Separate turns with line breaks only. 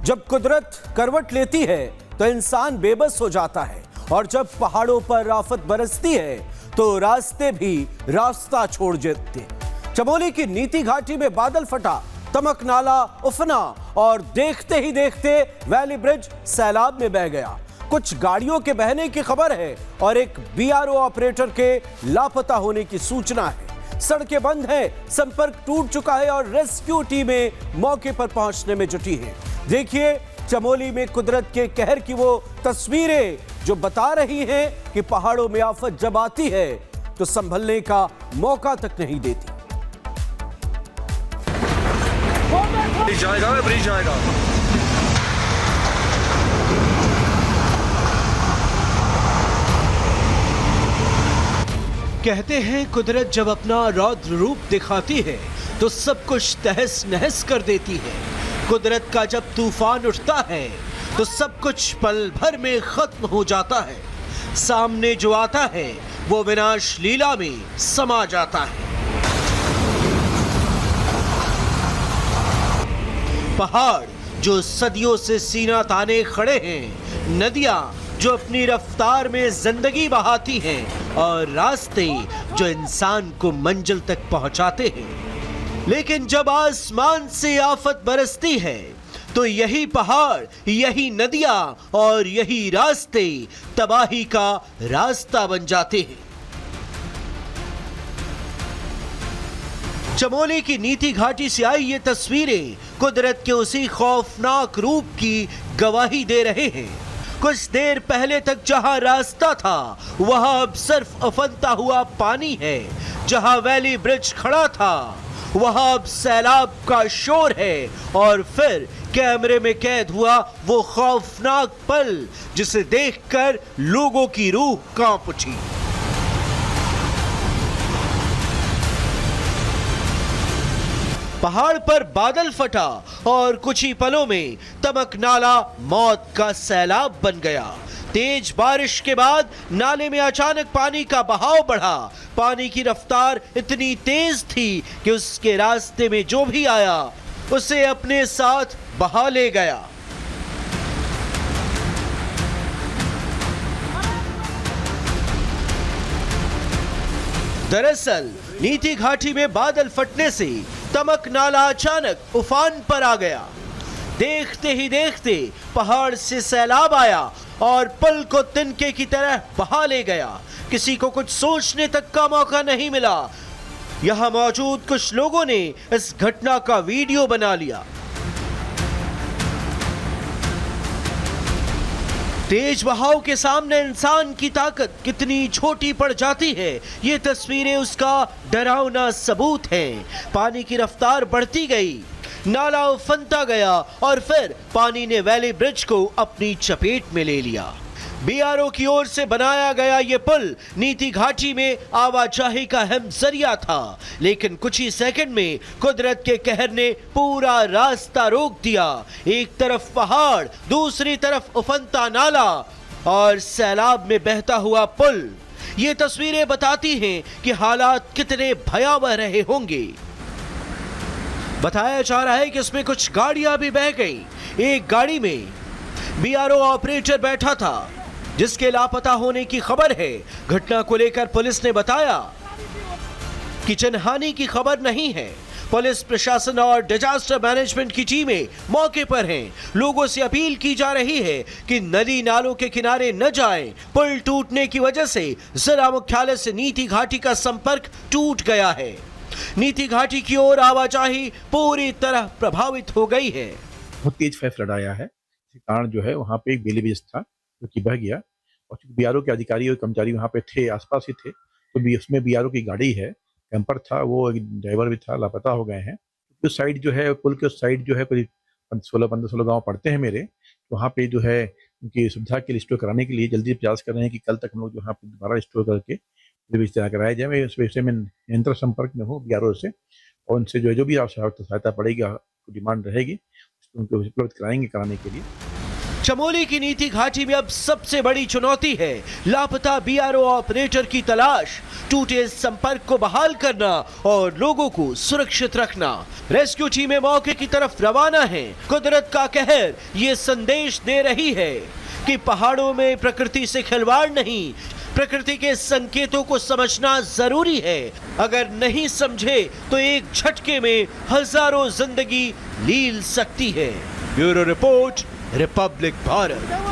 जब कुदरत करवट लेती है तो इंसान बेबस हो जाता है, और जब पहाड़ों पर आफत बरसती है तो रास्ते भी रास्ता छोड़ देते हैं। चमोली की नीति घाटी में बादल फटा, तमक नाला उफना और देखते ही देखते वैली ब्रिज सैलाब में बह गया। कुछ गाड़ियों के बहने की खबर है और एक बीआरओ ऑपरेटर के लापता होने की सूचना है। सड़कें बंद हैं, संपर्क टूट चुका है और रेस्क्यू टीमें मौके पर पहुंचने में जुटी हैं। देखिए चमोली में कुदरत के कहर की वो तस्वीरें जो बता रही हैं कि पहाड़ों में आफत जब आती है तो संभलने का मौका तक नहीं देती।
ब्रिज जाएगा।
कहते हैं कुदरत जब अपना रौद्र रूप दिखाती है तो सब कुछ तहस नहस कर देती है। कुदरत का जब तूफान उठता है तो सब कुछ पल भर में खत्म हो जाता है। सामने जो आता है वो विनाश लीला में समा जाता है। पहाड़ जो सदियों से सीना ताने खड़े हैं, नदियां जो अपनी रफ्तार में जिंदगी बहाती हैं और रास्ते जो इंसान को मंजिल तक पहुंचाते हैं। लेकिन जब आसमान से आफत बरसती है तो यही पहाड़, यही नदियां और यही रास्ते तबाही का रास्ता बन जाते हैं। चमोली की नीति घाटी से आई ये तस्वीरें कुदरत के उसी खौफनाक रूप की गवाही दे रहे हैं। कुछ देर पहले तक जहां रास्ता था वहां अब सिर्फ उफनता हुआ पानी है। जहां वैली ब्रिज खड़ा था वहां अब सैलाब का शोर है और फिर कैमरे में कैद हुआ वो खौफनाक पल जिसे देखकर लोगों की रूह कांप उठी। पहाड़ पर बादल फटा और कुछ ही पलों में तमक नाला मौत का सैलाब बन गया। तेज बारिश के बाद नाले में अचानक पानी का बहाव बढ़ा। पानी की रफ्तार इतनी तेज थी कि उसके रास्ते में जो भी आया उसे अपने साथ बहा ले गया। दरअसल नीति घाटी में बादल फटने से तमक नाला अचानक उफान पर आ गया। देखते ही देखते पहाड़ से सैलाब आया और पल को तिनके की तरह बहा ले गया। किसी को कुछ सोचने तक का मौका नहीं मिला। यहां मौजूद कुछ लोगों ने इस घटना का वीडियो बना लिया। तेज बहाव के सामने इंसान की ताकत कितनी छोटी पड़ जाती है, ये तस्वीरें उसका डरावना सबूत हैं। पानी की रफ्तार बढ़ती गई, नाला उफनता गया और फिर पानी ने वैली ब्रिज को अपनी चपेट में ले लिया। बीआरओ की ओर से बनाया गया ये पुल नीति घाटी में आवाजाही का अहम जरिया था, लेकिन कुछ ही सेकंड में कुदरत के कहर ने पूरा रास्ता रोक दिया। एक तरफ पहाड़, दूसरी तरफ उफनता नाला और सैलाब में बहता हुआ पुल। ये तस्वीरें बताती हैं कि हालात कितने भयावह रहे होंगे। बताया जा रहा है कि इसमें कुछ गाड़ियां भी बह गई। एक गाड़ी में बीआरओ ऑपरेटर बैठा था जिसके लापता होने की खबर है। घटना को लेकर पुलिस ने बताया कि जनहानि की खबर नहीं है। पुलिस प्रशासन और डिजास्टर मैनेजमेंट की टीमें मौके पर हैं। लोगों से अपील की जा रही है कि नदी नालों के किनारे न जाएं। पुल टूटने की वजह से जिला मुख्यालय से नीति घाटी का संपर्क टूट गया है। नीति घाटी की ओर आवाजाही पूरी तरह प्रभावित हो गई है।
बहुत तेज फ्लड आया है, इस कारण जो है वहाँ पे एक बेली ब्रिज था जो कि बह गया और चूंकि बीआरओ के अधिकारी और कर्मचारी वहाँ पे थे, आसपास ही थे, तो उसमें बीआरओ की गाड़ी है, कैंपर था, वो ड्राइवर भी था, लापता हो गए हैं। उस साइड जो है पुल के उस साइड जो है कोई 15-16 गाँव पड़ते हैं मेरे, वहाँ पे जो है उनकी सुविधा के लिए स्टोर कराने के लिए जल्दी प्रयास कर रहे हैं कि कल तक हम लोग जो है दोबारा स्टोर करके ब्रिज तैयार कराया जाए। मैं इस विषय में निरंतर संपर्क में हूँ बीआरओ से और उनसे जो भी सहायता पड़ेगी, डिमांड रहेगी, उनको उपलब्ध कराएंगे कराने के लिए।
चमोली की नीति घाटी में अब सबसे बड़ी चुनौती है लापता बीआरओ ऑपरेटर की तलाश, टूटे संपर्क को बहाल करना और लोगों को सुरक्षित रखना। रेस्क्यू टीमें मौके की तरफ रवाना हैं। कुदरत का कहर ये संदेश दे रही है कि पहाड़ों में प्रकृति से खिलवाड़ नहीं, प्रकृति के संकेतों को समझना जरूरी है। अगर नहीं समझे तो एक झटके में हजारों जिंदगी लील सकती है। Bureau report, Republic Bharat.